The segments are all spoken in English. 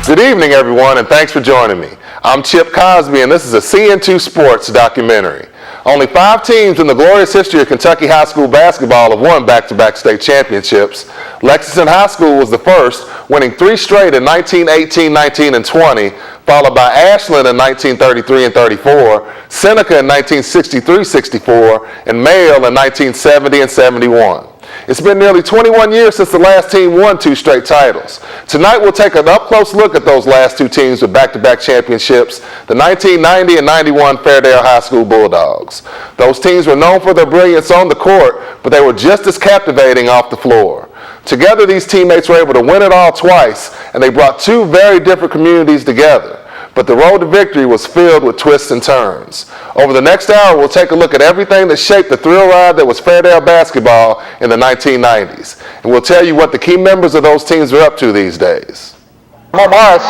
Good evening, everyone, and thanks for joining me. I'm Chip Cosby, and this is a Cn2 Sports documentary. Only 5 teams in the glorious history of Kentucky high school basketball have won back-to-back state championships. Lexington High School was the first, winning 3 straight in 1918, 19, and 20, followed by Ashland in 1933 and 34, Seneca in 1963-64, and Mayle in 1970 and 71. It's been nearly 21 years since the last team won 2 straight titles. Tonight we'll take an up-close look at those last 2 teams with back-to-back championships, the 1990 and 91 Fairdale High School Bulldogs. Those teams were known for their brilliance on the court, but they were just as captivating off the floor. Together, these teammates were able to win it all twice, and they brought 2 very different communities together. But the road to victory was filled with twists and turns. Over the next hour, we'll take a look at everything that shaped the thrill ride that was Fairdale basketball in the 1990s. And we'll tell you what the key members of those teams are up to these days. Morris,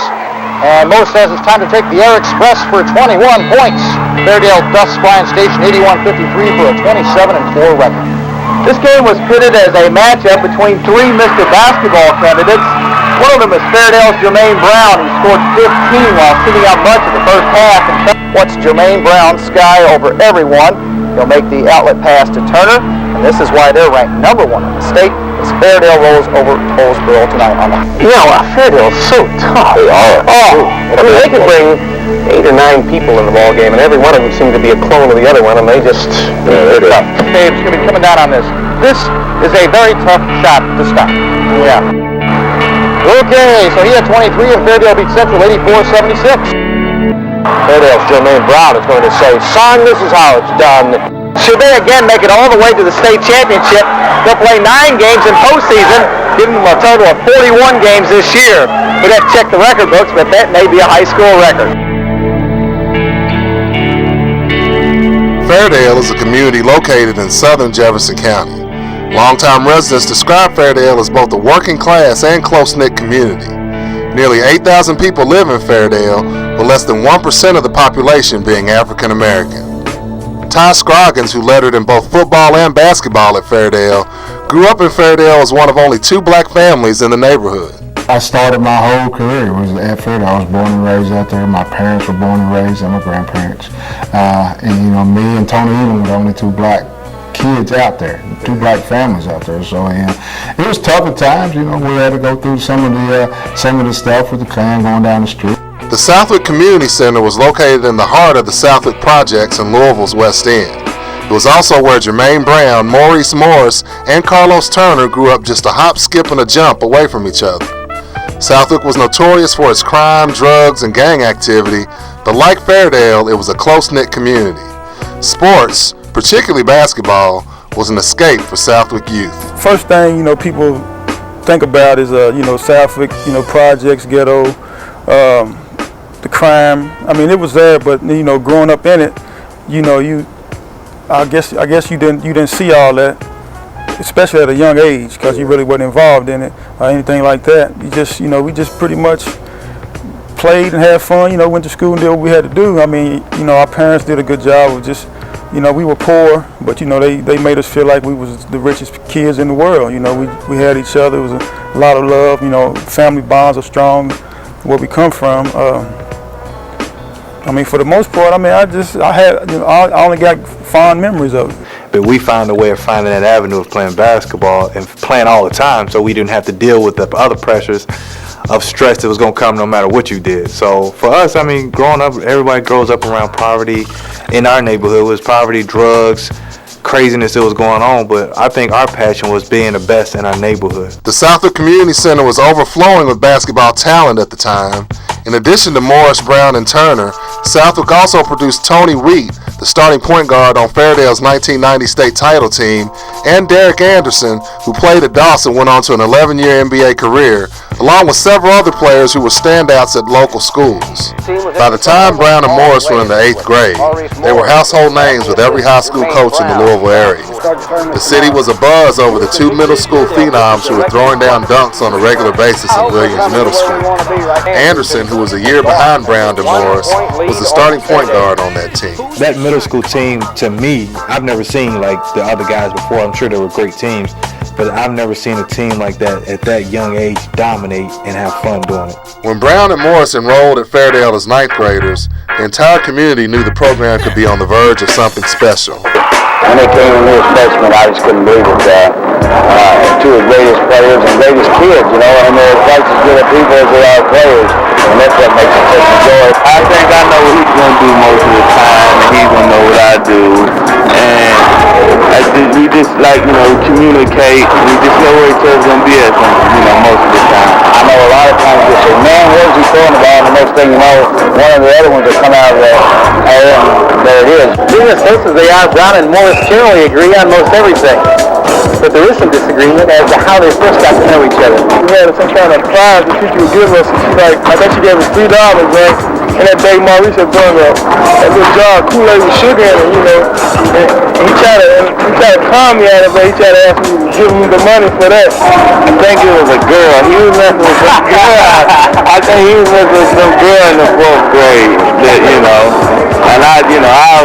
and Mo says it's time to take the Air Express for 21 points. Fairdale dusts Bryan Station 81-53 for a 27-4 record. This game was pitted as a matchup between 3 Mr. Basketball candidates. One of them is Fairdale's Jermaine Brown, who scored 15 while sitting out much of the first half. Once Jermaine Brown sky over everyone, he'll make the outlet pass to Turner, and this is why they're ranked number 1 in the state as Fairdale rolls over Tollsboro tonight on the. Fairdale's so tough. They are. They can bring 8 or 9 people in the ball game, and every one of them seems to be a clone of the other one, and they just they're tough. Dave's going to be coming down on this. This is a very tough shot to stop. Yeah. Okay, so he had 23 and Fairdale beat Central 84-76. Fairdale's Jermaine Brown is going to say, son, this is how it's done. Should they again make it all the way to the state championship, they'll play 9 games in postseason, giving them a total of 41 games this year. We'd have to check the record books, but that may be a high school record. Fairdale is a community located in southern Jefferson County. Longtime residents describe Fairdale as both a working class and close-knit community. Nearly 8,000 people live in Fairdale, with less than 1% of the population being African American. Ty Scroggins, who lettered in both football and basketball at Fairdale, grew up in Fairdale as one of only 2 black families in the neighborhood. I started my whole career at Fairdale. I was born and raised out there. My parents were born and raised, and my grandparents. Me and Tony Elam were the only 2 black kids out there, 2 black families out there. So it was tough at times. We had to go through some of the stuff with the Klan going down the street. The Southwick Community Center was located in the heart of the Southwick Projects in Louisville's West End. It was also where Jermaine Brown, Maurice Morris, and Carlos Turner grew up just a hop, skip, and a jump away from each other. Southwick was notorious for its crime, drugs, and gang activity, but like Fairdale, it was a close-knit community. Sports, particularly basketball, was an escape for Southwick youth. First thing, people think about is, Southwick, projects, ghetto, the crime. I mean, it was there, but, growing up in it, I guess you didn't see all that, especially at a young age, because you really wasn't involved in it or anything like that. We just pretty much played and had fun, went to school and did what we had to do. I mean, our parents did a good job of just, we were poor, but, they made us feel like we was the richest kids in the world. We had each other. It was a lot of love, family bonds are strong where we come from. For the most part, I only got fond memories of it. But we found a way of finding that avenue of playing basketball and playing all the time, so we didn't have to deal with the other pressures of stress that was going to come no matter what you did. So for us, growing up, everybody grows up around poverty. In our neighborhood, it was poverty, drugs, craziness that was going on, but I think our passion was being the best in our neighborhood. The Southwick Community Center was overflowing with basketball talent at the time. In addition to Morris, Brown, and Turner, Southwick also produced Tony Wheat, the starting point guard on Fairdale's 1990 state title team, and Derek Anderson, who played at Dawson and went on to an 11-year NBA career, along with several other players who were standouts at local schools. By the time Brown and Morris were in the 8th grade, they were household names with every high school coach in the Louisville area. The city was abuzz over the 2 middle school phenoms who were throwing down dunks on a regular basis at Williams Middle School. Anderson, who was a year behind Brown and Morris, was the starting point guard on that team. That middle school team, to me, I've never seen like the other guys before. I'm sure they were great teams. but I've never seen a team like that at that young age dominate and have fun doing it. When Brown and Morris enrolled at Fairdale as ninth graders, the entire community knew the program could be on the verge of something special. When they came in as freshmen, I just couldn't believe it. Two of the greatest players and greatest kids, you know, and they're twice as good at people as they are players. And that's what makes it such a joy. I think I know what he's going to do most of the time, and he's going to know what I do. And we just, like, you know, communicate, and we just know where each other's going to be at, you know, most of the time. I know a lot of times you say, man, where's he throwing the ball? And the next thing you know, one of the other ones will come out of there, and there it is. Being as close as they are, Brown and Morris generally agree on most everything. But there is some disagreement as to how they first got to know each other. We had some kind of prize the teacher would give us, and she's like, I bet she gave us $3, man. And that day, Maurice had brought that little jar of Kool-Aid with sugar in it, you know. And he tried to calm me out of it, but he tried to ask me to give me the money for that. I think it was a girl. He was messing with some girl. I think he was messing with some girl in the 4th grade that, you know. And I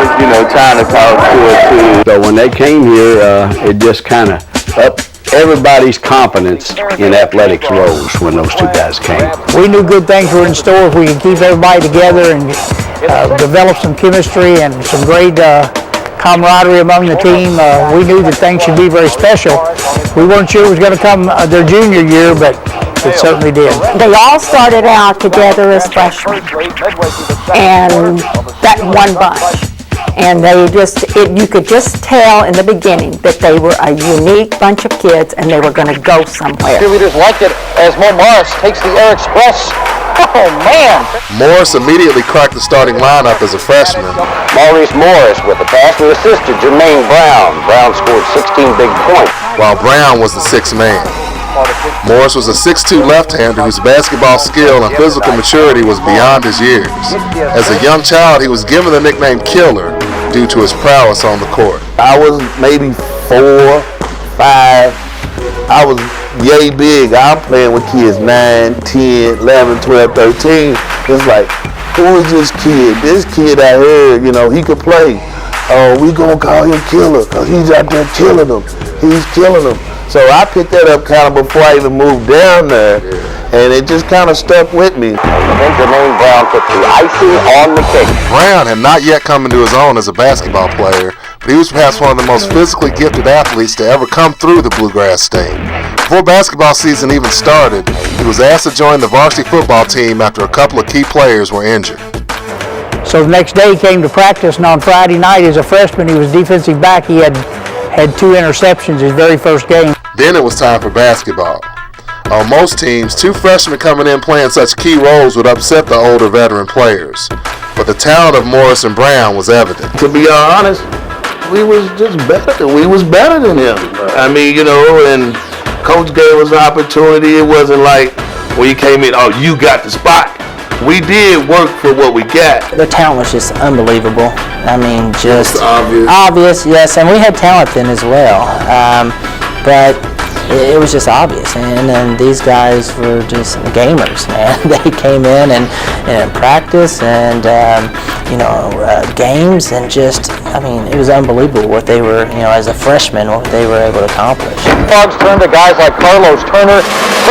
was, trying to talk to her too. So when they came here, it just kind of upped everybody's confidence in athletics rose when those two guys came. We knew good things were in store if we could keep everybody together and develop some chemistry and some great camaraderie among the team. We knew that things should be very special. We weren't sure it was going to come their junior year, but it certainly did. They all started out together as freshmen, and that one bunch. And they you could just tell in the beginning that they were a unique bunch of kids and they were going to go somewhere. Cheerleaders liked it as Mo Morris takes the Air Express. Oh, man! Morris immediately cracked the starting lineup as a freshman. Maurice Morris with the pass to assist to Jermaine Brown. Brown scored 16 big points. While Brown was the sixth man. Morris was a 6'2" left-hander whose basketball skill and physical maturity was beyond his years. As a young child, he was given the nickname Killer due to his prowess on the court. I was maybe 4, 5. I was yay big. I'm playing with kids 9, 10, 11, 12, 13. It's like, who is this kid? This kid I heard, he could play. Oh, we gonna call him Killer because he's out there killing them. He's killing them. So I picked that up kind of before I even moved down there, and it just kind of stuck with me. And then Jermaine Brown put the icing on the cake. Brown had not yet come into his own as a basketball player, but he was perhaps one of the most physically gifted athletes to ever come through the Bluegrass State. Before basketball season even started, he was asked to join the varsity football team after a couple of key players were injured. So the next day he came to practice, and on Friday night as a freshman he was defensive back. He had 2 interceptions his very first game. Then it was time for basketball. On most teams, 2 freshmen coming in playing such key roles would upset the older veteran players. But the talent of Morris and Brown was evident. To be honest, we was just better. We was better than him. I mean, and coach gave us an opportunity. It wasn't like when he came in, oh, you got the spot. We did work for what we got. The talent was just unbelievable. I mean, just obvious, yes, and we had talent then as well. But it was just obvious, and then these guys were just gamers, man. They came in and practice and games, and just, it was unbelievable what they were, as a freshman, what they were able to accomplish. Dwags turned to guys like Carlos Turner,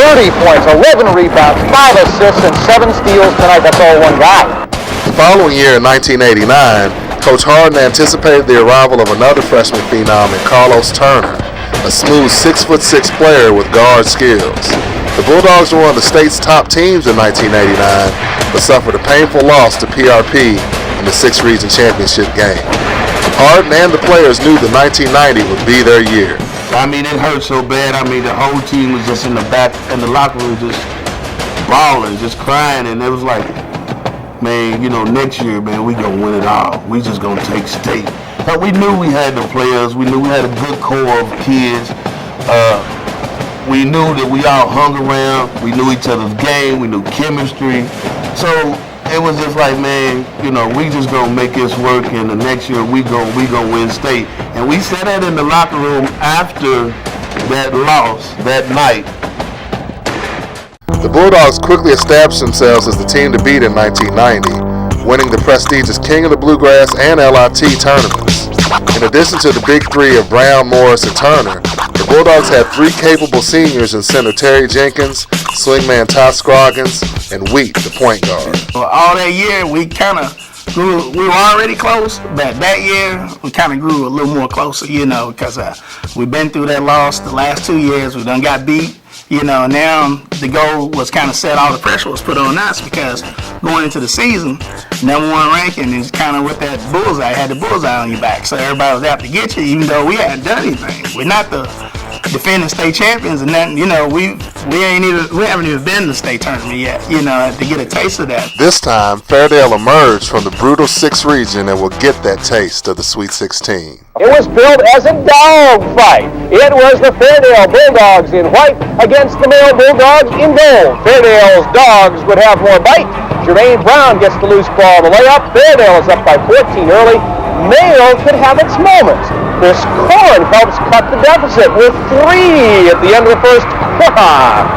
30 points, 11 rebounds, 5 assists, and 7 steals tonight. That's all one guy. The following year in 1989, Coach Harden anticipated the arrival of another freshman phenom in Carlos Turner, a smooth 6'6" player with guard skills. The Bulldogs were one of the state's top teams in 1989, but suffered a painful loss to PRP in the 6th region championship game. Harden and the players knew that 1990 would be their year. It hurt so bad. The whole team was just in the back, in the locker room, just bawling, just crying, and it was like, man, next year, man, we gonna win it all. We just gonna take state. But we knew we had the players. We knew we had a good core of kids. We knew that we all hung around. We knew each other's game. We knew chemistry. So it was just like, man, we just gonna make this work, and the next year we gonna win state. And we said that in the locker room after that loss that night. The Bulldogs quickly established themselves as the team to beat in 1990, winning the prestigious King of the Bluegrass and LIT tournaments. In addition to the big three of Brown, Morris, and Turner, the Bulldogs had 3 capable seniors in center Terry Jenkins, swingman Ty Scroggins, and Wheat, the point guard. All that year, we kind of grew. We were already close, but that year we kind of grew a little more closer, because we've been through that loss the last 2 years. We done got beat. Now the goal was kind of set, all the pressure was put on us because going into the season, number 1 ranking is kind of with that bullseye, had the bullseye on your back. So everybody was out to get you, even though we hadn't done anything. We're not the defending state champions and nothing, we haven't even been to the state tournament yet, to get a taste of that. This time, Fairdale emerged from the brutal 6 region and will get that taste of the Sweet 16. It was billed as a dog fight. It was the Fairdale Bulldogs in white against the Male Bulldogs in gold. Fairdale's dogs would have more bite. Jermaine Brown gets the loose ball, the layup. Fairdale is up by 14 early. Male could have its moments. Chris Korn helps cut the deficit with 3 at the end of the first quarter.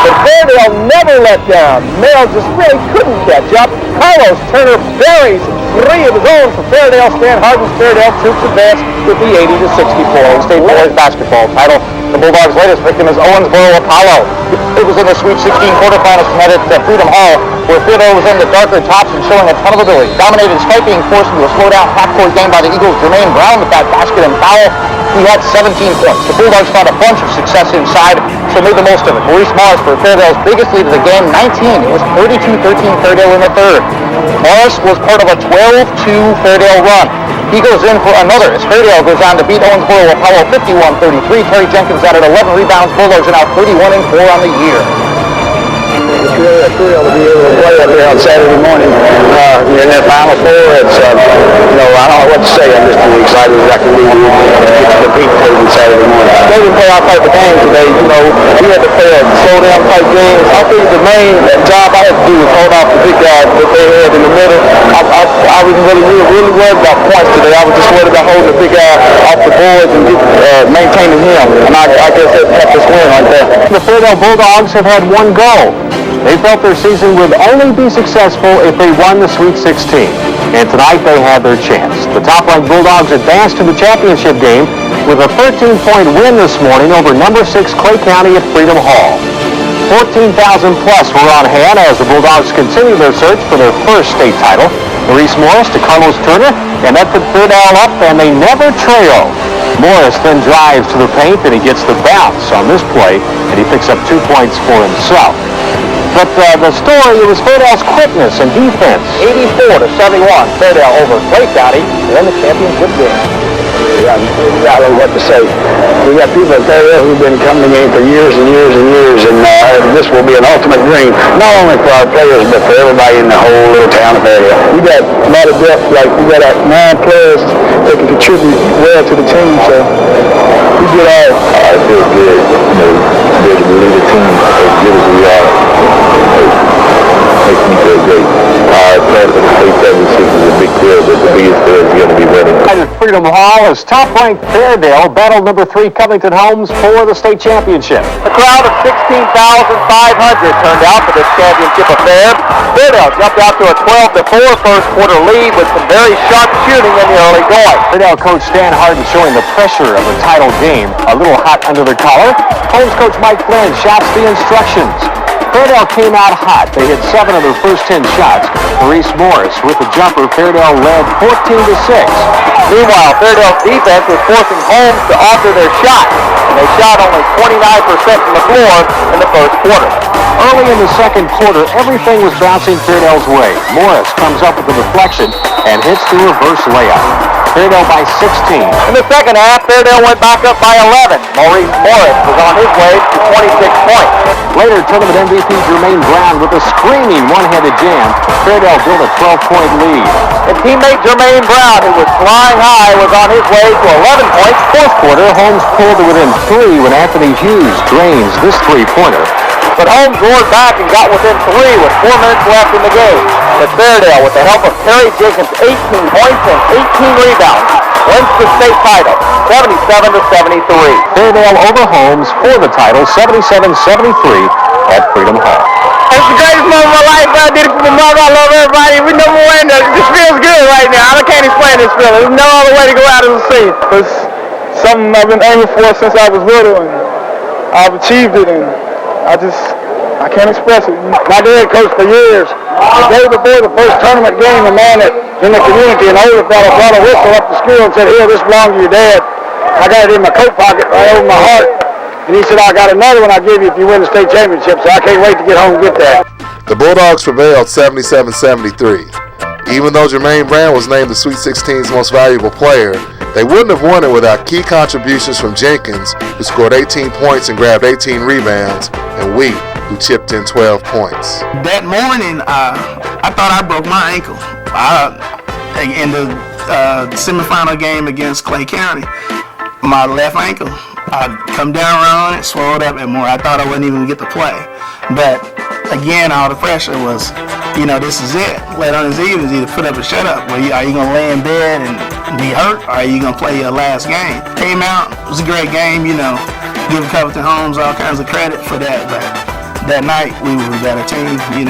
But Fairdale never let down. Male just really couldn't catch up. Carlos Turner buries 3 of his own for Fairdale. Stan Harden's Fairdale troops advance with the 80-64 state boys basketball title. The Bulldogs' latest victim is Owensboro Apollo. It was in the Sweet 16 quarterfinals tonight at Freedom Hall, where Fairdale was in the darker tops and showing a ton of ability. Dominated despite being forced into a slow-down half-court game by the Eagles. Jermaine Brown with that basket and foul. He had 17 points. The Bulldogs found a bunch of success inside, so made the most of it. Maurice Morris for Fairdale's biggest lead of the game, 19. It was 32-13 Fairdale in the third. Morris was part of a 12-2 Fairdale run. He goes in for another as Fairdale goes on to beat Owensboro Apollo 51-33. Terry Jenkins added 11 rebounds. Bulldogs are now 31-4 on the year. It's really a thrill to be able to play up here on Saturday morning in that Final Four. It's, I don't know what to say. I'm just as excited as I can be to get to compete on Saturday morning. They didn't play our type of game today. We had to play a slow-down type game. I think the main job I had to do was hold off the big guy that they had in the middle. I wasn't really worried about points today. I was just worried about holding the big guy off the boards and maintaining him. And I guess that helped us win right there. The Fairdale Bulldogs have had one goal. They felt their season would only be successful if they won the Sweet 16. And tonight they had their chance. The top-ranked Bulldogs advanced to the championship game with a 13-point win this morning over number 6 Clay County at Freedom Hall. 14,000 plus were on hand as the Bulldogs continue their search for their first state title. Maurice Morris to Carlos Turner, and that put Fairdale up, and they never trail. Morris then drives to the paint, and he gets the bounce on this play, and he picks up 2 points for himself. But the story, it was Fairdale's quickness and defense. 84-71, Fairdale over Clay County in the championship game. I don't know what to say. We got people at Fairdale who've been coming to the game for years and years and years, and this will be an ultimate dream, not only for our players, but for everybody in the whole little town of Fairdale. We got a lot of depth, like we got 9 players that can contribute well to the team, so we get all. I feel good, good to lead a team as good as we are. Makes me feel great. Playing for the state championship is a big deal, but the biggest deal is going to be winning. At Freedom Hall as top-ranked Fairdale battled number 3 Covington Homes for the state championship. A crowd of 16,500 turned out for this championship affair. Fairdale jumped out to a 12-4 first quarter lead with some very sharp shooting in the early going. Fairdale coach Stan Harden showing the pressure of a title game a little hot under the collar. Homes coach Mike Flynn shouts the instructions. Fairdale came out hot. They hit 7 of their first 10 shots. Maurice Morris with the jumper. Fairdale led 14-6. Meanwhile, Fairdale's defense was forcing Holmes to alter their shot. And they shot only 29% from the floor in the first quarter. Early in the second quarter, everything was bouncing Fairdale's way. Morris comes up with a deflection and hits the reverse layup. Fairdale by 16. In the second half, Fairdale went back up by 11. Maurice Morris was on his way to 26 points. Later, tournament MVP Jermaine Brown with a screaming one-handed jam. Fairdale built a 12-point lead. And teammate Jermaine Brown, who was flying high, was on his way to 11 points. Fourth quarter, Holmes pulled to within 3 when Anthony Hughes drains this three-pointer. But Holmes roared back and got within 3 with 4 minutes left in the game. But Fairdale, with the help of Terry Jenkins' 18 points and 18 rebounds, wins the state title, 77-73. Fairdale over Holmes for the title, 77-73 at Freedom Hall. It's the greatest moment of my life. I did it for my mother. I love everybody. We number 1. This feels good right now. I can't explain this feeling. There's no other way to go out as a scene. It's something I've been aiming for since I was little, and I've achieved it, and I can't express it. My dad coached for years. The day before the first tournament game, a man in the community, an older fellow, brought a whistle up to school and said, "Here, this belongs to your dad." I got it in my coat pocket right over my heart. And he said, "I got another one I'll give you if you win the state championship, so I can't wait to get home and get that." The Bulldogs prevailed 77-73. Even though Jermaine Brown was named the Sweet 16's most valuable player, they wouldn't have won it without key contributions from Jenkins, who scored 18 points and grabbed 18 rebounds, and Wheat, who chipped in 12 points. That morning, I thought I broke my ankle in the semifinal game against Clay County. My left ankle, I come down on it, swelled up, and more. I thought I wouldn't even get to play. But again, all the pressure was, this is it. Late on his evenings, either put up or shut up. Are you going to lay in bed and be hurt, or are you going to play your last game? Came out, it was a great game, Give Covington Holmes all kinds of credit for that. But that night, we were a better team, we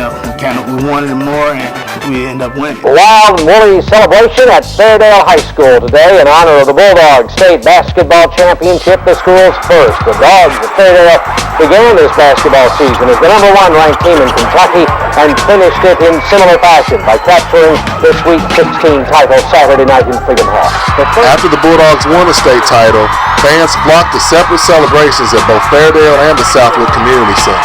wanted it more, and we ended up winning. A wild and woolly celebration at Fairdale High School today in honor of the Bulldogs State Basketball Championship, the school's first. The Dogs of Fairdale began this basketball season as the #1 ranked team in Kentucky and finished it in similar fashion by capturing the Sweet 16 title Saturday night in Freedom Hall. After the Bulldogs won the state title, fans flocked to separate celebrations at both Fairdale and the Southwood Community Center.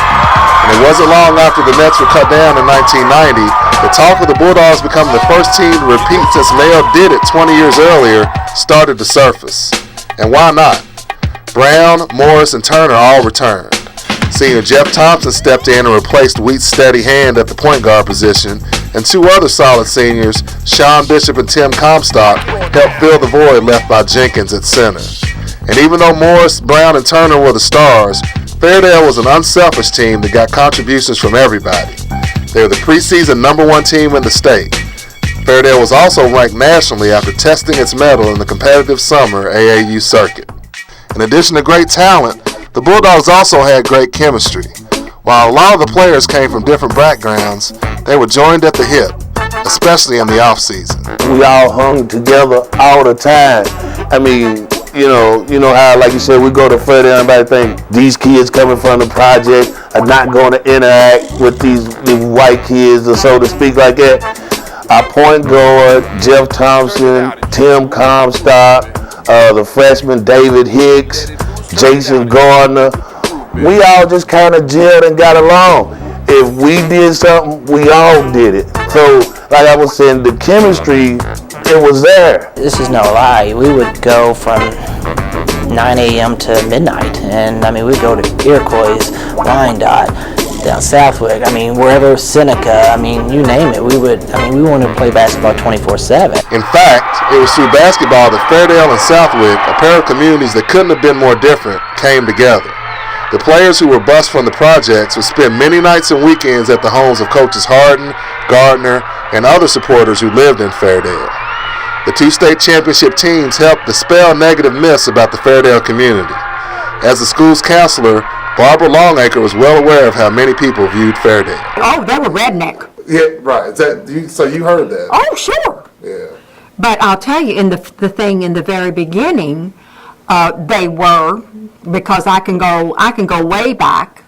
And it wasn't long after the Nets were cut down in 1990, the talk of the Bulldogs becoming the first team to repeat since Mayo did it 20 years earlier started to surface. And why not? Brown, Morris, and Turner all returned. Senior Jeff Thompson stepped in and replaced Wheat's steady hand at the point guard position, and two other solid seniors, Sean Bishop and Tim Comstock, helped fill the void left by Jenkins at center. And even though Morris, Brown, and Turner were the stars, Fairdale was an unselfish team that got contributions from everybody. They were the preseason #1 team in the state. Fairdale was also ranked nationally after testing its mettle in the competitive summer AAU circuit. In addition to great talent, the Bulldogs also had great chemistry. While a lot of the players came from different backgrounds, they were joined at the hip, especially in the offseason. We all hung together all the time. I mean, you know how, like you said, we go to Fairdale and everybody think these kids coming from the project are not going to interact with these white kids, or so to speak, like that. Our point guard, Jeff Thompson, Tim Comstock, the freshman David Hicks, Jason Gardner, we all just kind of gelled and got along. If we did something, we all did it. So, like I was saying, the chemistry, it was there. This is no lie. We would go from 9 a.m. to midnight, and we'd go to Iroquois, Wyandotte, down Southwick, wherever, Seneca, you name it. We wanted to play basketball 24/7. In fact, it was through basketball that Fairdale and Southwick, a pair of communities that couldn't have been more different, came together. The players who were bused from the projects would spend many nights and weekends at the homes of coaches Harden, Gardner, and other supporters who lived in Fairdale. The two state championship teams helped dispel negative myths about the Fairdale community. As the school's counselor, Barbara Longacre was well aware of how many people viewed Fairdale. Oh, they were redneck. Yeah, right. So you heard that? Oh, sure. Yeah. But I'll tell you, in the thing in the very beginning, they were, because I can go way back,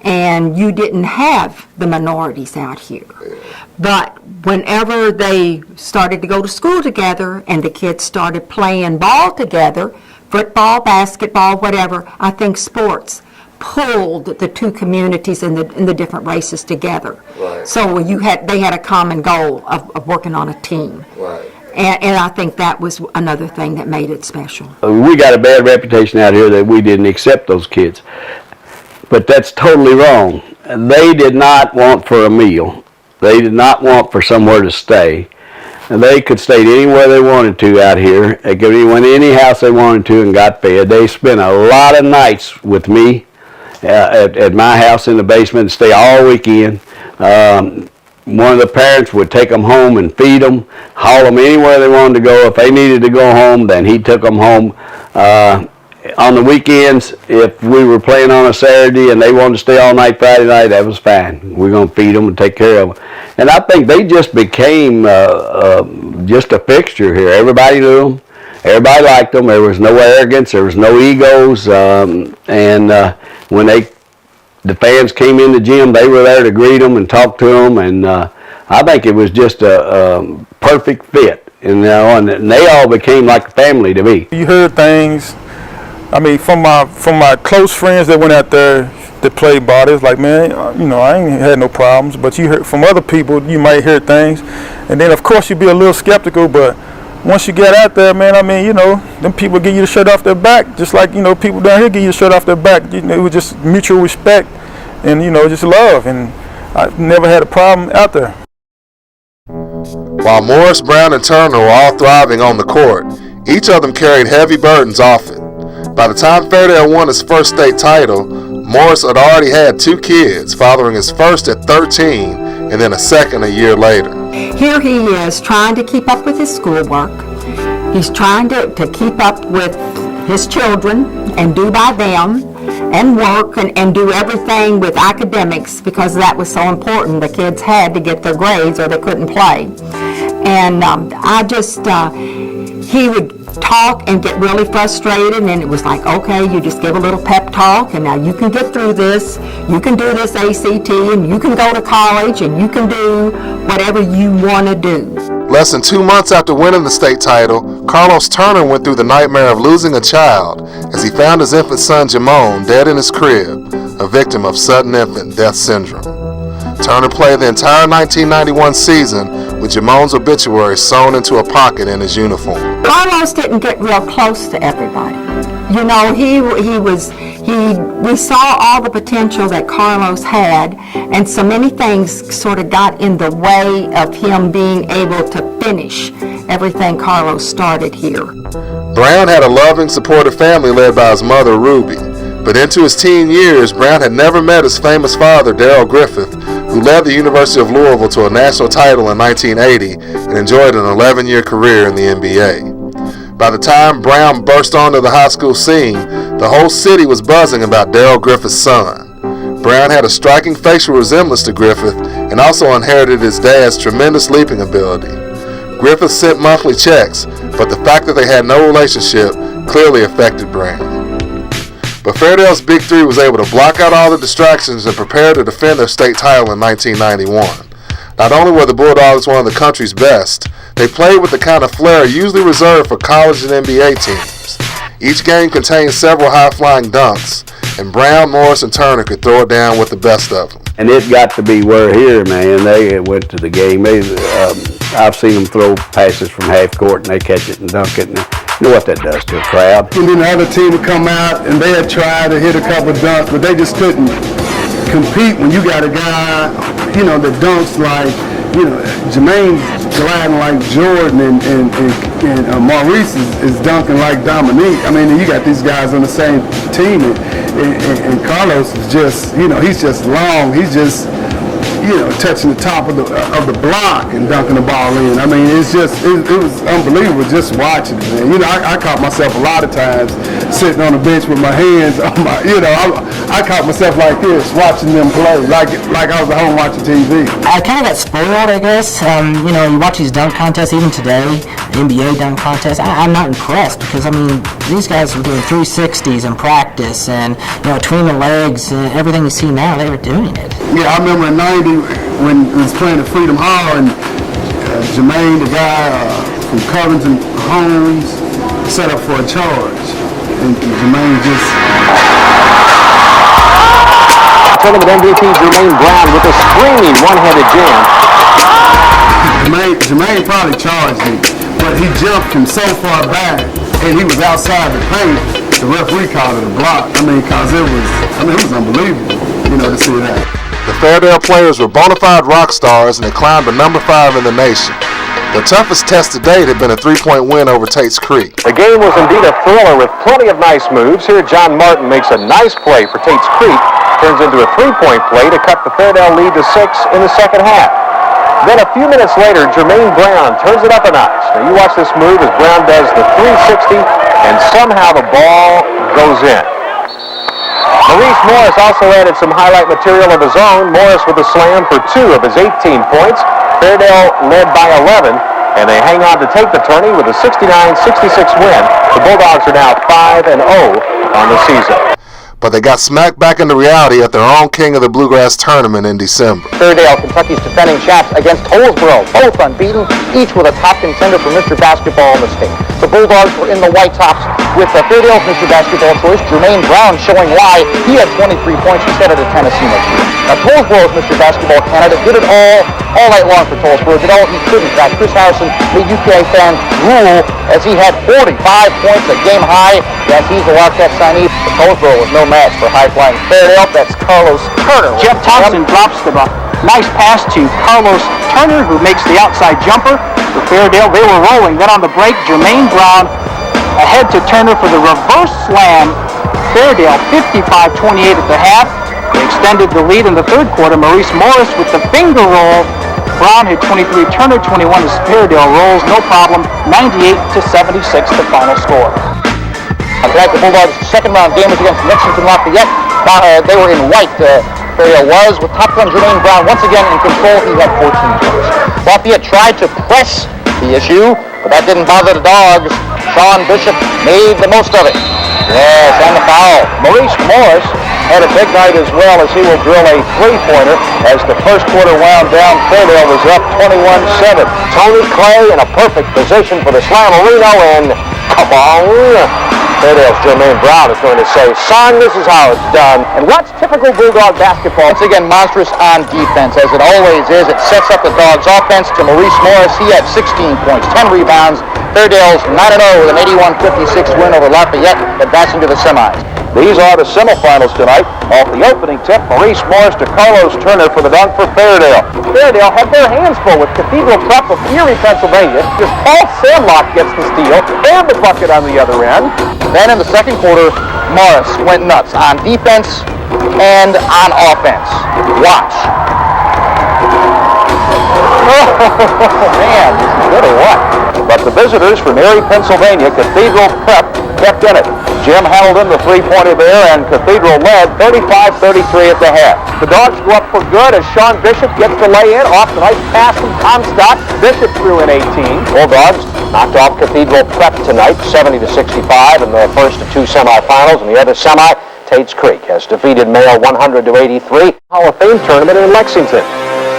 and you didn't have the minorities out here. Yeah. But whenever they started to go to school together and the kids started playing ball together, football, basketball, whatever, I think sports pulled the two communities and the different races together. Right. So they had a common goal of working on a team. Right. And I think that was another thing that made it special. We got a bad reputation out here that we didn't accept those kids. But that's totally wrong. They did not want for a meal. They did not want for somewhere to stay. And they could stay anywhere they wanted to out here. They could went to any house they wanted to and got fed. They spent a lot of nights with me at my house in the basement and stay all weekend. One of the parents would take them home and feed them, haul them anywhere they wanted to go. If they needed to go home, then he took them home. On the weekends, if we were playing on a Saturday and they wanted to stay all night Friday night, that was fine. We're going to feed them and take care of them. And I think they just became just a fixture here. Everybody knew them. everybody liked them. There was no arrogance. There was no egos. And when the fans came in the gym, they were there to greet them and talk to them. And I think it was just a perfect fit. And they all became like a family to me. You heard things, I mean, from my close friends that went out there that played ball. It's like, man, I ain't had no problems. But you heard from other people, you might hear things, and then of course you'd be a little skeptical. But once you get out there, man, I mean, them people give you the shirt off their back, just like people down here give you the shirt off their back. It was just mutual respect, and just love, and I never had a problem out there. While Morris, Brown, and Turner were all thriving on the court, each of them carried heavy burdens off it. By the time Fairdale won his first state title, Morris had already had 2 kids, fathering his first at 13 and then a second a year later. Here he is trying to keep up with his schoolwork. He's trying to keep up with his children and do by them and work and do everything with academics, because that was so important. The kids had to get their grades or they couldn't play. And he would talk and get really frustrated, and it was like, okay, you just give a little pep talk, and now you can get through this, you can do this ACT, and you can go to college, and you can do whatever you want to do. Less than 2 months after winning the state title, Carlos Turner went through the nightmare of losing a child as he found his infant son Jamon dead in his crib, a victim of sudden infant death syndrome. Turner played the entire 1991 season with Jamon's obituary sewn into a pocket in his uniform. Carlos didn't get real close to everybody. We saw all the potential that Carlos had, and so many things sort of got in the way of him being able to finish everything Carlos started here. Brown had a loving, supportive family led by his mother, Ruby. But into his teen years, Brown had never met his famous father, Darrell Griffith, who led the University of Louisville to a national title in 1980 and enjoyed an 11-year career in the NBA. By the time Brown burst onto the high school scene, the whole city was buzzing about Darrell Griffith's son. Brown had a striking facial resemblance to Griffith and also inherited his dad's tremendous leaping ability. Griffith sent monthly checks, but the fact that they had no relationship clearly affected Brown. But Fairdale's Big Three was able to block out all the distractions and prepare to defend their state title in 1991. Not only were the Bulldogs one of the country's best, they played with the kind of flair usually reserved for college and NBA teams. Each game contained several high-flying dunks, and Brown, Morris, and Turner could throw it down with the best of them. And it got to be where here, man, they went to the game. I've seen them throw passes from half court and they catch it and dunk it. And you know what that does to a crowd. And then the other team would come out and they had tried to hit a couple dunks, but they just couldn't compete when you got a guy, that dunks like, Jermaine gliding like Jordan and Maurice is dunking like Dominique. I mean, you got these guys on the same team, and Carlos is just, he's just long. He's just, touching the top of the block and dunking the ball in. I mean, it was unbelievable just watching it, man. I caught myself a lot of times sitting on the bench with my hands on my, I caught myself like this, watching them play, like I was at home watching TV. I kind of got spoiled, I guess. You watch these dunk contests, even today, NBA dunk contests. I'm not impressed because, these guys were doing 360s in practice and, between the legs and everything you see now, they were doing it. Yeah, I remember in 90 when he was playing at Freedom Hall and Jermaine, the guy from Covington Homes, set up for a charge. And Jermaine just... Tournament MVP Jermaine Brown with a screaming one-handed jam. Jermaine probably charged him, but he jumped him so far back and he was outside the paint. The referee called it a block. Because it was unbelievable, to see that. The Fairdale players were bona fide rock stars and had climbed to number 5 in the nation. Their toughest test to date had been a 3-point win over Tate's Creek. The game was indeed a thriller with plenty of nice moves. Here, John Martin makes a nice play for Tate's Creek. Turns into a 3-point play to cut the Fairdale lead to 6 in the second half. Then a few minutes later, Jermaine Brown turns it up a notch. Now you watch this move as Brown does the 360, and somehow the ball goes in. Maurice Morris also added some highlight material of his own. Morris with a slam for 2 of his 18 points. Fairdale led by 11. and they hang on to take the tourney with a 69-66 win. The Bulldogs are now 5-0 on the season. But they got smacked back into reality at their own King of the Bluegrass tournament in December. Fairdale, Kentucky's defending champs, against Tollsboro, both unbeaten, each with a top contender for Mr. Basketball in the state. The Bulldogs were in the white tops with Fairdale's Mr. Basketball choice, Jermaine Brown, showing why he had 23 points. He's headed to Tennessee next year. Now, Tollsboro's Mr. Basketball candidate did it all night long for Tollsboro, did all he could. In fact, Chris Harrison made UPA fans drool as he had 45 points, a game high. Yes, he's a Wildcat signee. Tollsboro was no match for high-flying Fairdale. That's Carlos Turner. Jeff Thompson drops the nice pass to Carlos Turner, who makes the outside jumper for Fairdale. They were rolling. Then on the break, Jermaine Brown ahead to Turner for the reverse slam. Fairdale 55-28 at the half. They extended the lead in the third quarter. Maurice Morris with the finger roll. Brown had 23, Turner 21 as Fairdale rolls. No problem. 98-76 the final score. Tonight, the Bulldogs' second-round game was against Lexington Lafayette. They were in white. Fairdale was, with top gun Jermaine Brown once again in control. He had 14 points. Lafayette tried to press the issue, but that didn't bother the Dogs. Sean Bishop made the most of it. Yes, and the foul. Maurice Morris had a big night as well, as he will drill a three-pointer as the first quarter wound down. Fairdale was up 21-7. Tony Clay in a perfect position for the Slammerino, and come on. Fairdale's Jermaine Brown is going to say, son, this is how it's done. And what's typical Bulldog basketball? Once again, monstrous on defense, as it always is. It sets up the Dogs' offense to Maurice Morris. He had 16 points, 10 rebounds. Fairdale's 9-0 with an 81-56 win over Lafayette, advancing to the semis. These are the semifinals tonight. Off the opening tip, Maurice Morris to Carlos Turner for the dunk for Fairdale. Fairdale had their hands full with Cathedral Prep of Erie, Pennsylvania. Just Paul Sandlock gets the steal and the bucket on the other end. Then in the second quarter, Morris went nuts on defense and on offense. Watch. Oh, man, this is good or what? But the visitors from Erie, Pennsylvania, Cathedral Prep, kept in it. Jim Hamilton, the three-pointer there, and Cathedral led 35-33 at the half. The Dogs go up for good as Sean Bishop gets the lay-in off the nice pass from Comstock. Bishop threw in 18. Bulldogs knocked off Cathedral Prep tonight, 70-65 in the first of two semifinals. In the other semi, Tate's Creek has defeated Mayo 100-83. Hall of Fame tournament in Lexington.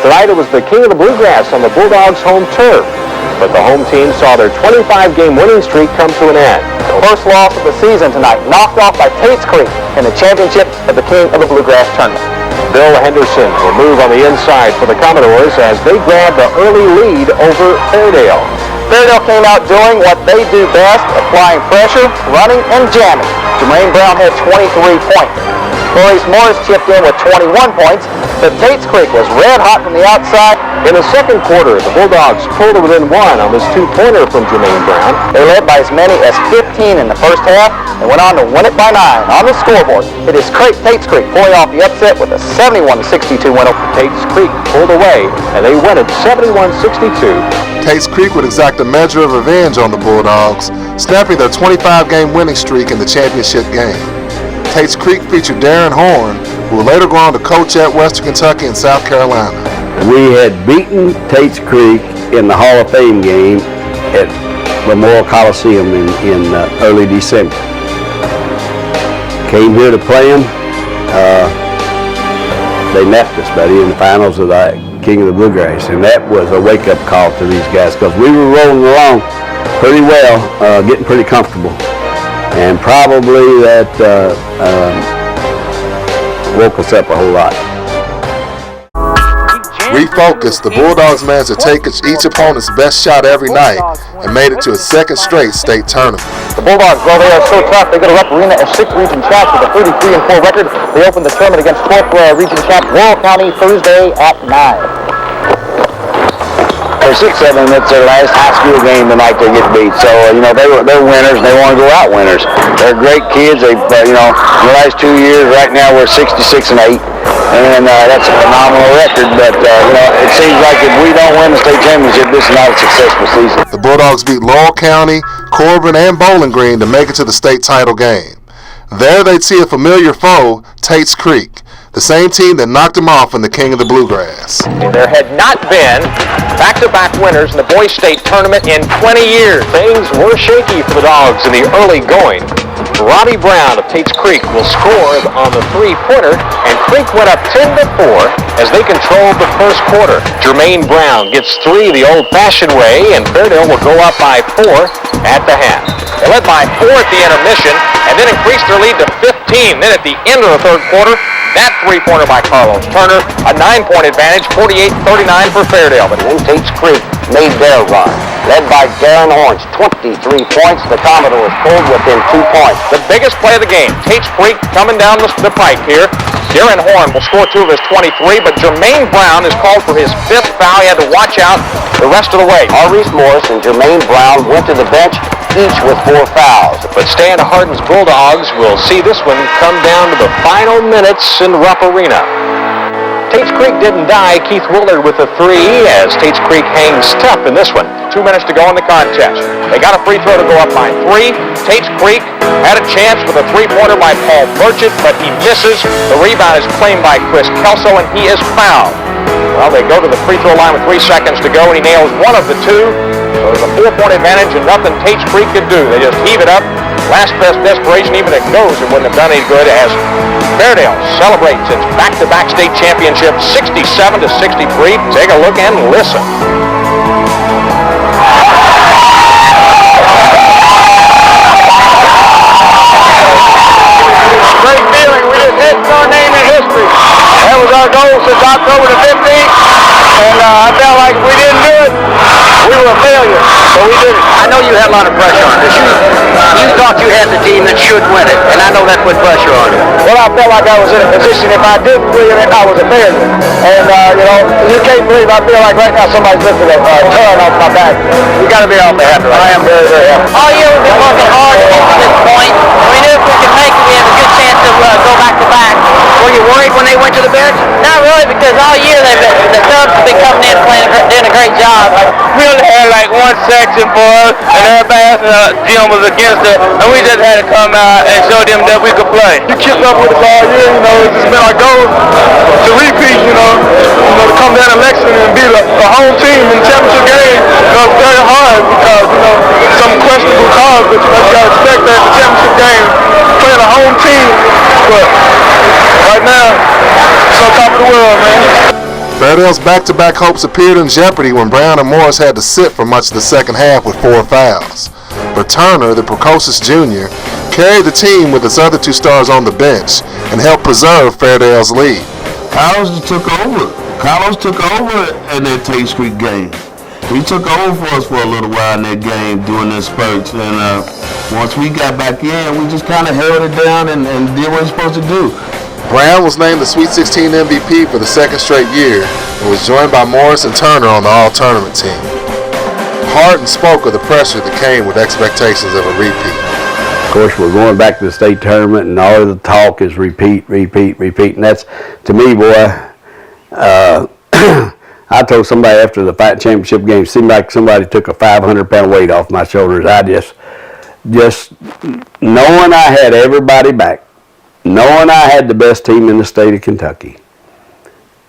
Tonight it was the King of the Bluegrass on the Bulldogs' home turf. But the home team saw their 25-game winning streak come to an end. The first loss of the season tonight, knocked off by Tate's Creek in the championship of the King of the Bluegrass tournament. Bill Henderson will move on the inside for the Commodores as they grab the early lead over Fairdale. Fairdale came out doing what they do best, applying pressure, running, and jamming. Jermaine Brown had 23 points. Maurice Morris chipped in with 21 points, but Tate's Creek was red hot from the outside. In the second quarter, the Bulldogs pulled it within one on this two-pointer from Jermaine Brown. They led by as many as 15 in the first half and went on to win it by 9 on the scoreboard. It is Tate's Creek pulling off the upset with a 71-62 win over Tate's Creek pulled away, and they win it 71-62. Tate's Creek would exact a measure of revenge on the Bulldogs, snapping their 25-game winning streak in the championship game. Tate's Creek featured Darren Horn, who would later go on to coach at Western Kentucky and South Carolina. We had beaten Tate's Creek in the Hall of Fame game at Memorial Coliseum in early December. Came here to play them. They left us, buddy, in the finals of the King of the Bluegrass, and that was a wake-up call to these guys because we were rolling along pretty well, getting pretty comfortable, and probably that woke us up a whole lot. Refocused, the Bulldogs managed to take each opponent's best shot every night and made it to a second straight state tournament. The Bulldogs, well, they are so tough, they go to Rep Arena as 6th region champs with a 33-4 record. They opened the tournament against 12th region champ Laurel County Thursday at 9. For 6 of them, it's their last high school game tonight they get beat. So, they're winners. They want to go out winners. They're great kids. They've, in the last 2 years, right now we're 66-8. And that's a phenomenal record. But, it seems like if we don't win the state championship, this is not a successful season. The Bulldogs beat Laurel County, Corbin, and Bowling Green to make it to the state title game. There they'd see a familiar foe, Tate's Creek. the same team that knocked them off in the King of the Bluegrass. There had not been back-to-back winners in the boys state tournament in 20 years. Things were shaky for the Dogs in the early going. Robbie Brown of Tates Creek will score on the three-pointer, and Creek went up 10-4 as they controlled the first quarter. Jermaine Brown gets three the old-fashioned way, and Fairdale will go up by 4 at the half. They led by 4 at the intermission, and then increased their lead to 15. Then at the end of the third quarter, that three-pointer by Carlos Turner, a 9-point advantage, 48-39 for Fairdale. But then Tates Creek made their run. Led by Darren Horns, 23 points. The Commodores pulled within 2 points. The biggest play of the game, Tates Creek coming down the pike here. Darren Horn will score 2 of his 23, but Jermaine Brown is called for his 5th foul. He had to watch out the rest of the way. Maurice Morris and Jermaine Brown went to the bench, each with 4 fouls. But Stan Harden's Bulldogs will see this one come down to the final minutes in Rupp Arena. Tates Creek didn't die. Keith Willard with a 3 as Tates Creek hangs tough in this one. 2 minutes to go in the contest. They got a free throw to go up by 3. Tates Creek had a chance with a three-pointer by Paul Burchett, but he misses. The rebound is claimed by Chris Kelso, and he is fouled. Well, they go to the free throw line with 3 seconds to go, and he nails one of the 2. So there's a 4-point advantage, and nothing Tates Creek could do. They just heave it up. Last best desperation, even it goes, it wouldn't have done any good as Fairdale celebrates its back-to-back state championship 67-63. Take a look and listen. Great feeling. We just hit our name in history. That was our goal since October the 15th. And I felt like if we didn't do it, we were a failure. So we did it. I know you had a lot of pressure on us. You thought you had the team that should win it, and I know that put pressure on you. Well, I felt like I was in a position, if I didn't win it, I was a failure. And, you can't believe I feel like right now somebody's lifting a turn off my back. You got to be awfully happy right now. I am very, very happy. All year we've been working hard to get to this point. We knew if we could make it, we have a good chance to go back-to-back. Were you worried when they went to the bench? Not really, because all year the subs have been coming in doing a great job. We only had like one section for us, and everybody else in the gym was against it, and we just had to come out and show them that we could play. You kept up with us all year, it's just been our goal to repeat, to come down to Lexington and beat a home team in the championship game. It's very hard because, some questionable calls, but you got to expect that in the championship game, playing a home team, but right now, it's on top of the world, man. Fairdale's back-to-back hopes appeared in jeopardy when Brown and Morris had to sit for much of the second half with 4 fouls. But Turner, the precocious junior, carried the team with its other 2 stars on the bench and helped preserve Fairdale's lead. Carlos took over. Carlos took over in that Tates Creek game. He took over for us for a little while in that game during the spurts. And once we got back in, we just kind of held it down and did what we're supposed to do. Brown was named the Sweet 16 MVP for the 2nd straight year and was joined by Morris and Turner on the all-tournament team. Harden spoke of the pressure that came with expectations of a repeat. Of course, we're going back to the state tournament, and all of the talk is repeat. And that's, to me, boy, I told somebody after the fight championship game, seemed like somebody took a 500-pound weight off my shoulders. I just knowing I had everybody back, knowing I had the best team in the state of Kentucky,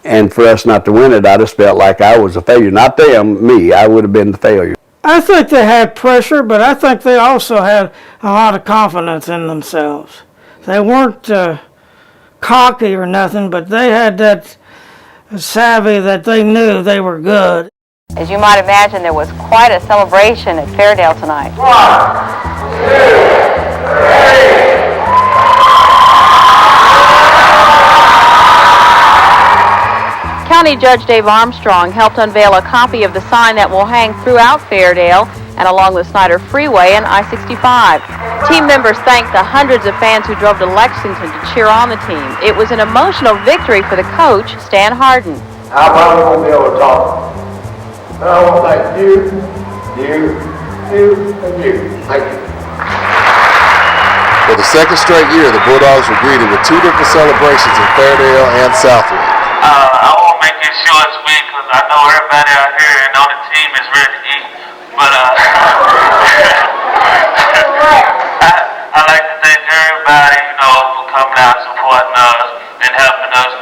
and for us not to win it, I just felt like I was a failure. Not them, me. I would have been the failure. I think they had pressure, but I think they also had a lot of confidence in themselves. They weren't cocky or nothing, but they had that savvy that they knew they were good. As you might imagine, there was quite a celebration at Fairdale tonight. 1, 2, 3. County Judge Dave Armstrong helped unveil a copy of the sign that will hang throughout Fairdale and along the Snyder Freeway and I-65. Team members thanked the hundreds of fans who drove to Lexington to cheer on the team. It was an emotional victory for the coach, Stan Harden. I probably won't be able to talk. And I want to thank you, and you. Thank you. For the 2nd straight year, the Bulldogs were greeted with 2 different celebrations in Fairdale and Southwick. I won't make it short and sweet because I know everybody out here and on the team is ready to eat. But I'd like to thank everybody, for coming out, supporting us, and helping us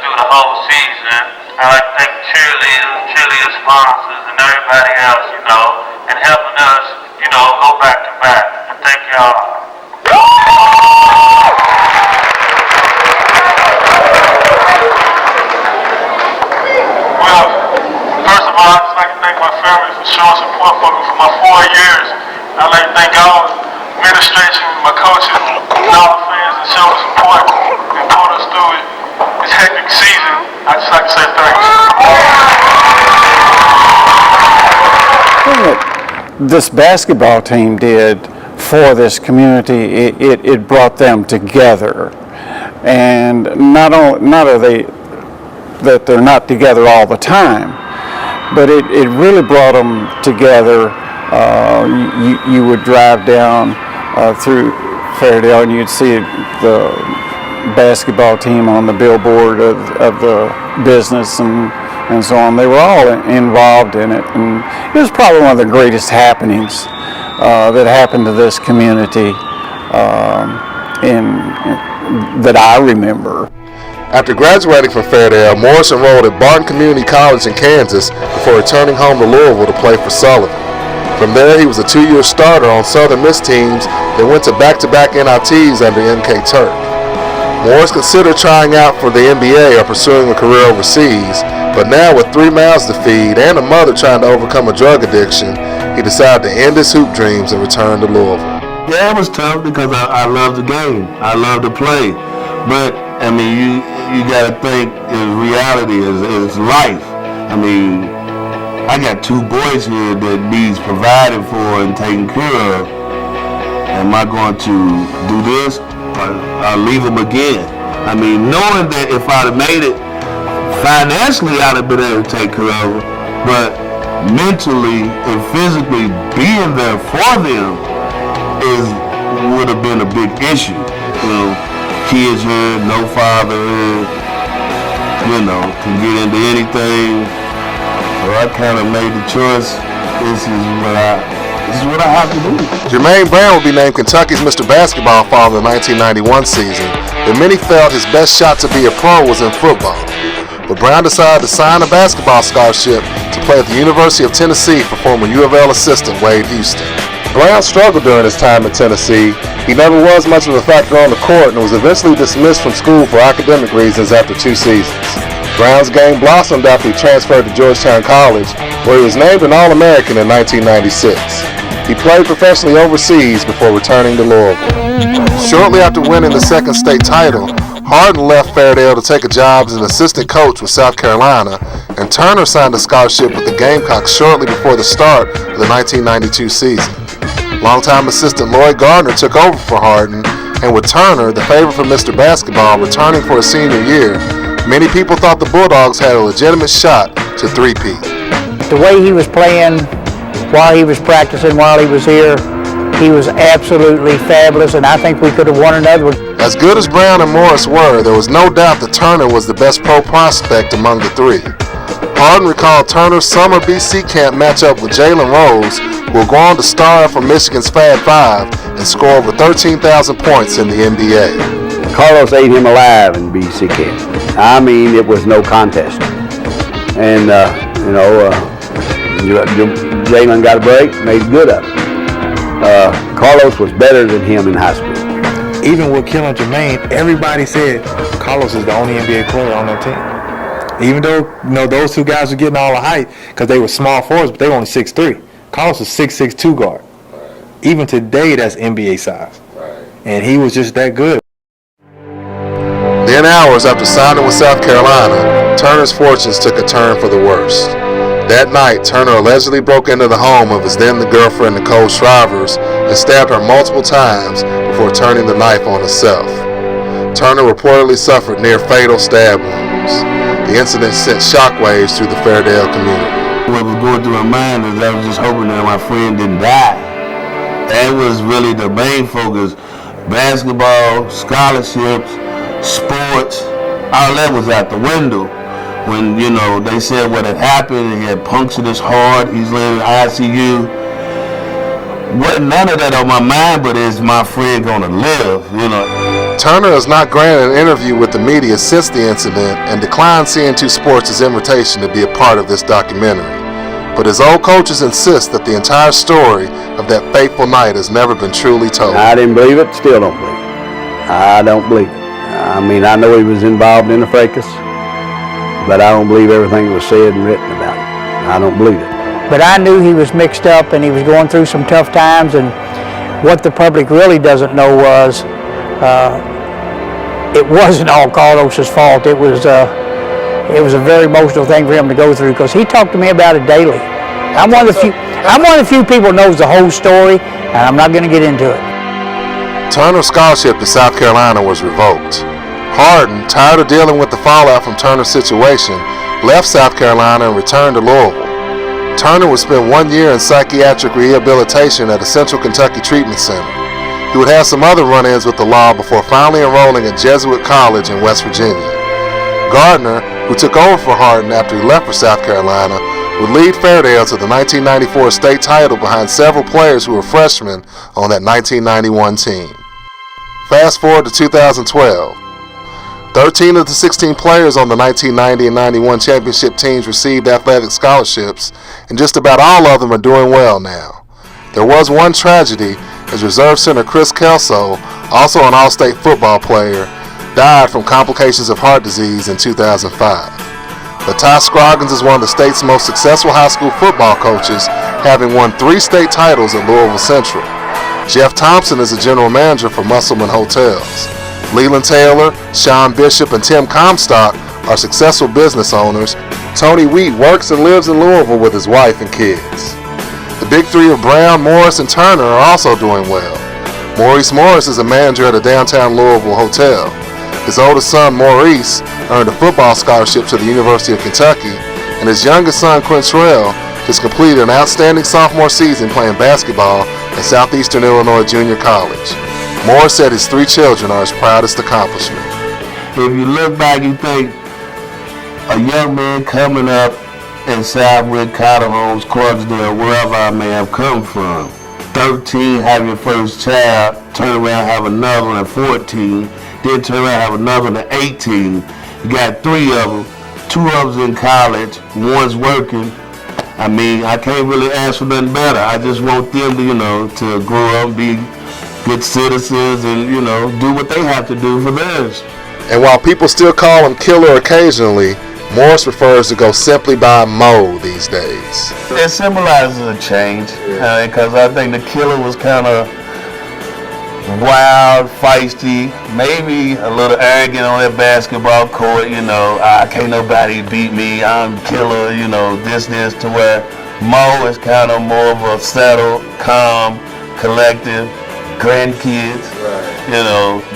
I like to thank cheerleader sponsors, and everybody else, you know, and helping us, you know, go back to back. And thank y'all. Well, first of all, I'd just like to thank my family for showing support for me for my 4 years. I'd like to thank all the administration, my coaches, and all the fans that showed support and pulled us through this hectic season. I'd just like to say thanks. This basketball team did for this community, it brought them together. And not are they that they're not together all the time, but it really brought them together. You would drive down through Fairdale and you'd see the basketball team on the billboard of the business and so on. They were all involved in it, and it was probably one of the greatest happenings that happened to this community that I remember. After graduating from Fairdale, Morris enrolled at Barton Community College in Kansas before returning home to Louisville to play for Sullivan. From there, he was a 2-year starter on Southern Miss teams that went to back-to-back NITs under MK Turk. Morris considered trying out for the NBA or pursuing a career overseas, but now with 3 mouths to feed and a mother trying to overcome a drug addiction, he decided to end his hoop dreams and return to Louisville. Yeah, it was tough because I love the game. I love to play. But, I mean, you got to think reality is life. I mean, I got 2 boys here that needs provided for and taken care of. Am I going to do this? I'll leave them again. I mean, knowing that if I'd have made it financially, I'd have been able to take care of them. But mentally and physically being there for them would have been a big issue. You know, kids here, no father here, you know, can get into anything. So I kind of made the choice. This is what I have to do. Jermaine Brown will be named Kentucky's Mr. Basketball Father in the 1991 season, but many felt his best shot to be a pro was in football. But Brown decided to sign a basketball scholarship to play at the University of Tennessee for former U of L assistant Wade Houston. Brown struggled during his time at Tennessee. He never was much of a factor on the court and was eventually dismissed from school for academic reasons after 2 seasons. Brown's game blossomed after he transferred to Georgetown College, where he was named an All-American in 1996. He played professionally overseas before returning to Louisville. Shortly after winning the second state title, Harden left Fairdale to take a job as an assistant coach with South Carolina, and Turner signed a scholarship with the Gamecocks shortly before the start of the 1992 season. Longtime assistant Lloyd Gardner took over for Harden, and with Turner, the favorite for Mr. Basketball, returning for his senior year, many people thought the Bulldogs had a legitimate shot to three-peat. The way he was playing while he was practicing, while he was here, he was absolutely fabulous, and I think we could have won another one. As good as Brown and Morris were, there was no doubt that Turner was the best pro prospect among the three. Harden recalled Turner's summer BC camp matchup with Jalen Rose, who will go on to star for Michigan's Fab Five and score over 13,000 points in the NBA. Carlos ate him alive in BC camp. I mean, it was no contest. And, Jalen got a break, made good of it. Carlos was better than him in high school. Even with killing Jermaine, everybody said Carlos is the only NBA player on that team. Even though, those 2 guys were getting all the height because they were small forwards, but they were only 6'3". Carlos was 6'6", 2 guard. Even today, that's NBA size. And he was just that good. Then hours after signing with South Carolina, Turner's fortunes took a turn for the worst. That night, Turner allegedly broke into the home of his then-girlfriend Nicole Shrivers and stabbed her multiple times before turning the knife on himself. Turner reportedly suffered near-fatal stab wounds. The incident sent shockwaves through the Fairdale community. What was going through my mind is I was just hoping that my friend didn't die. That was really the main focus. Basketball, scholarships, sports, all that was out the window. When, they said what had happened, he had punctured his heart, he's laying in the ICU. Wasn't none of that on my mind, but is my friend gonna live, Turner has not granted an interview with the media since the incident and declined Cn2 Sports' invitation to be a part of this documentary. But his old coaches insist that the entire story of that fateful night has never been truly told. I didn't believe it, still don't believe it. I don't believe it. I mean, I know he was involved in the fracas, but I don't believe everything that was said and written about it. I don't believe it. But I knew he was mixed up and he was going through some tough times, and what the public really doesn't know was it wasn't all Carlos's fault. It was a very emotional thing for him to go through, because he talked to me about it daily. I'm one of the few people who knows the whole story, and I'm not going to get into it. Turner's scholarship to South Carolina was revoked. Harden, tired of dealing with the fallout from Turner's situation, left South Carolina and returned to Louisville. Turner would spend 1 year in psychiatric rehabilitation at a Central Kentucky Treatment Center. He would have some other run-ins with the law before finally enrolling at Jesuit College in West Virginia. Gardner, who took over for Harden after he left for South Carolina, would lead Fairdale to the 1994 state title behind several players who were freshmen on that 1991 team. Fast forward to 2012. 13 of the 16 players on the 1990 and 91 championship teams received athletic scholarships, and just about all of them are doing well now. There was one tragedy, as reserve center Chris Kelso, also an all-state football player, died from complications of heart disease in 2005. But Ty Scroggins is one of the state's most successful high school football coaches, having won 3 state titles at Louisville Central. Jeff Thompson is a general manager for Musselman Hotels. Leland Taylor, Sean Bishop, and Tim Comstock are successful business owners. Tony Wheat works and lives in Louisville with his wife and kids. The big three of Brown, Morris, and Turner are also doing well. Maurice Morris is a manager at a downtown Louisville hotel. His oldest son, Maurice, earned a football scholarship to the University of Kentucky, and his youngest son, Quintrell, just completed an outstanding sophomore season playing basketball at Southeastern Illinois Junior College. Morris said his 3 children are his proudest accomplishment. If you look back, you think a young man coming up in Southwick, Cotter Homes, Clarksdale, wherever I may have come from, 13, have your first child, turn around, have another one at 14, then turn around, have another one at 18. You got 3 of them, 2 of them in college, one's working. I mean, I can't really ask for nothing better. I just want them to, to grow up, be good citizens, and, do what they have to do for theirs. And while people still call him Killer occasionally, Morris prefers to go simply by Mo these days. It symbolizes a change, because I think the Killer was kind of wild, feisty, maybe a little arrogant on that basketball court. Can't nobody beat me, I'm Killer, this, to where Mo is kind of more of a settled, calm, collective, grandkids,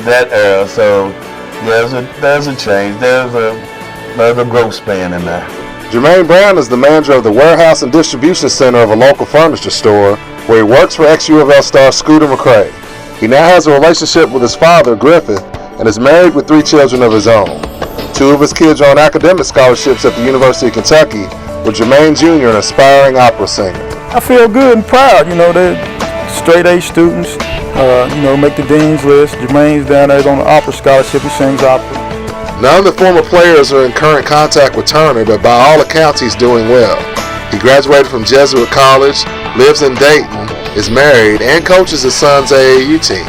that era. So there's a change, there's a growth span in there. Jermaine Brown is the manager of the warehouse and distribution center of a local furniture store, where he works for ex-U of L star Scooter McCray. He now has a relationship with his father, Griffith, and is married with 3 children of his own. 2 of his kids are on academic scholarships at the University of Kentucky, with Jermaine Jr., an aspiring opera singer. I feel good and proud. They're straight A students, make the dean's list. Jermaine's down there on the opera scholarship. He sings opera. None of the former players are in current contact with Turner, but by all accounts he's doing well. He graduated from Jesuit College, lives in Dayton, is married, and coaches his son's AAU team.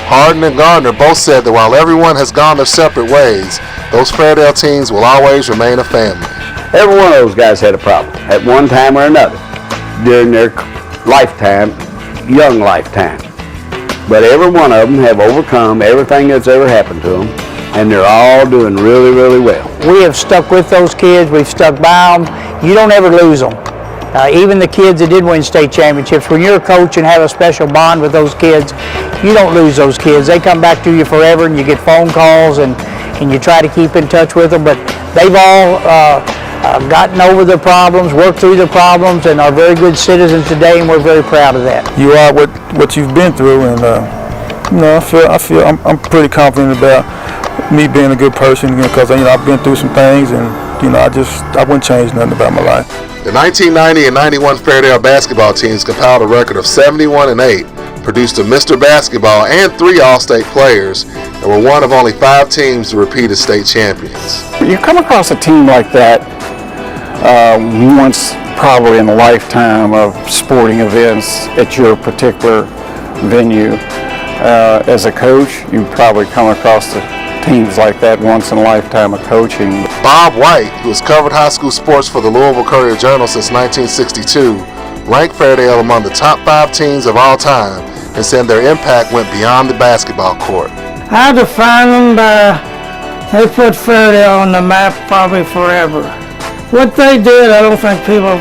Harden and Gardner both said that while everyone has gone their separate ways, those Fairdale teams will always remain a family. Every one of those guys had a problem at one time or another during their lifetime, young lifetime. But every one of them have overcome everything that's ever happened to them, and they're all doing really, really well. We have stuck with those kids. We've stuck by them. You don't ever lose them. Even the kids that did win state championships, when you're a coach and have a special bond with those kids, you don't lose those kids. They come back to you forever, and you get phone calls, and you try to keep in touch with them. But they've all gotten over their problems, worked through their problems, and are very good citizens today, and we're very proud of that. You are what you've been through, and I'm pretty confident about me being a good person, because I've been through some things, and I wouldn't change nothing about my life. The 1990 and 91 Fairdale basketball teams compiled a record of 71-8, produced a Mr. Basketball and 3 All-State players, and were one of only 5 teams to repeat as state champions. You come across a team like that once probably in a lifetime of sporting events at your particular venue. As a coach, you probably come across the teams like that once in a lifetime of coaching. Bob White, who has covered high school sports for the Louisville Courier-Journal since 1962, ranked Fairdale among the top 5 teams of all time and said their impact went beyond the basketball court. I define them by, they put Fairdale on the map probably forever. What they did, I don't think people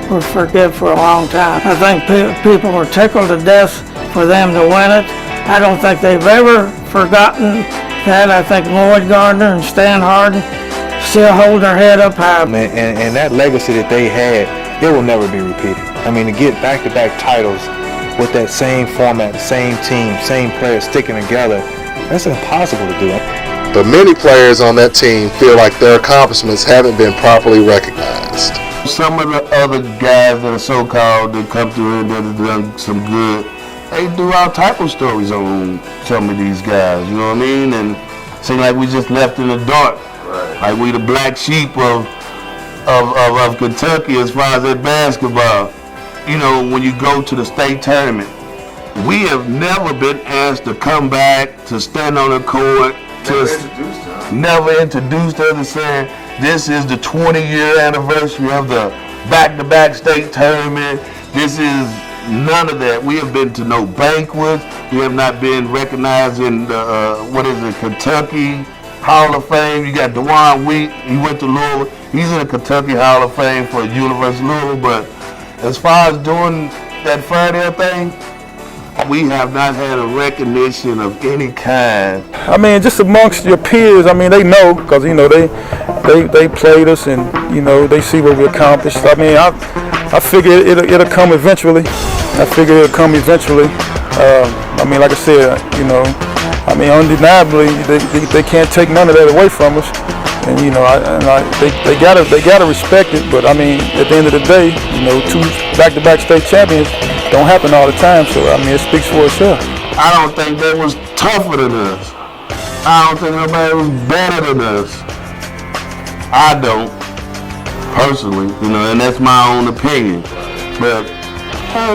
will forget for a long time. I think people were tickled to death for them to win it. I don't think they've ever forgotten that. I think Lloyd Gardner and Stan Harden still hold their head up high. And that legacy that they had, it will never be repeated. I mean, to get back-to-back titles with that same format, same team, same players sticking together, that's impossible to do. But many players on that team feel like their accomplishments haven't been properly recognized. Some of the other guys that are so-called that come through here that have done some good, they do all type of stories on some of these guys, you know what I mean? And it seems like we just left in the dark. Right. Like we the black sheep of Kentucky as far as that basketball. You know, when you go to the state tournament, we have never been asked to come back, to stand on the court, never introduced us and saying, this is the 20-year anniversary of the back-to-back state tournament. This is none of that. We have been to no banquets. We have not been recognized in the, Kentucky Hall of Fame. You got DeJuan Wheat. He went to Louisville. He's in the Kentucky Hall of Fame for University of Louisville. But as far as doing that Fairdale thing, we have not had a recognition of any kind. I mean, just amongst your peers, I mean, they know, because, you know, they played us and, you know, they see what we accomplished. I mean, I figure it'll come eventually. I mean, like I said, you know, I mean, undeniably, they can't take none of that away from us. And, you know, they gotta respect it. But, I mean, at the end of the day, you know, 2 back-to-back state champions don't happen all the time, so I mean it speaks for itself. I don't think they was tougher than us. I don't think nobody was better than us. I don't, personally, you know, and that's my own opinion. But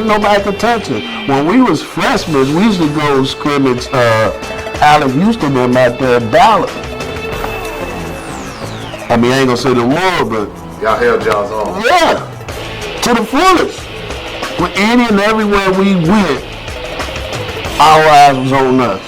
nobody could touch it. When we was freshmen, we used to go scrimmage Allen Houston and out there at Dallas. I mean, I ain't gonna say the word, but y'all held y'all's own. Yeah, to the fullest. When any and everywhere we went, our eyes was on us.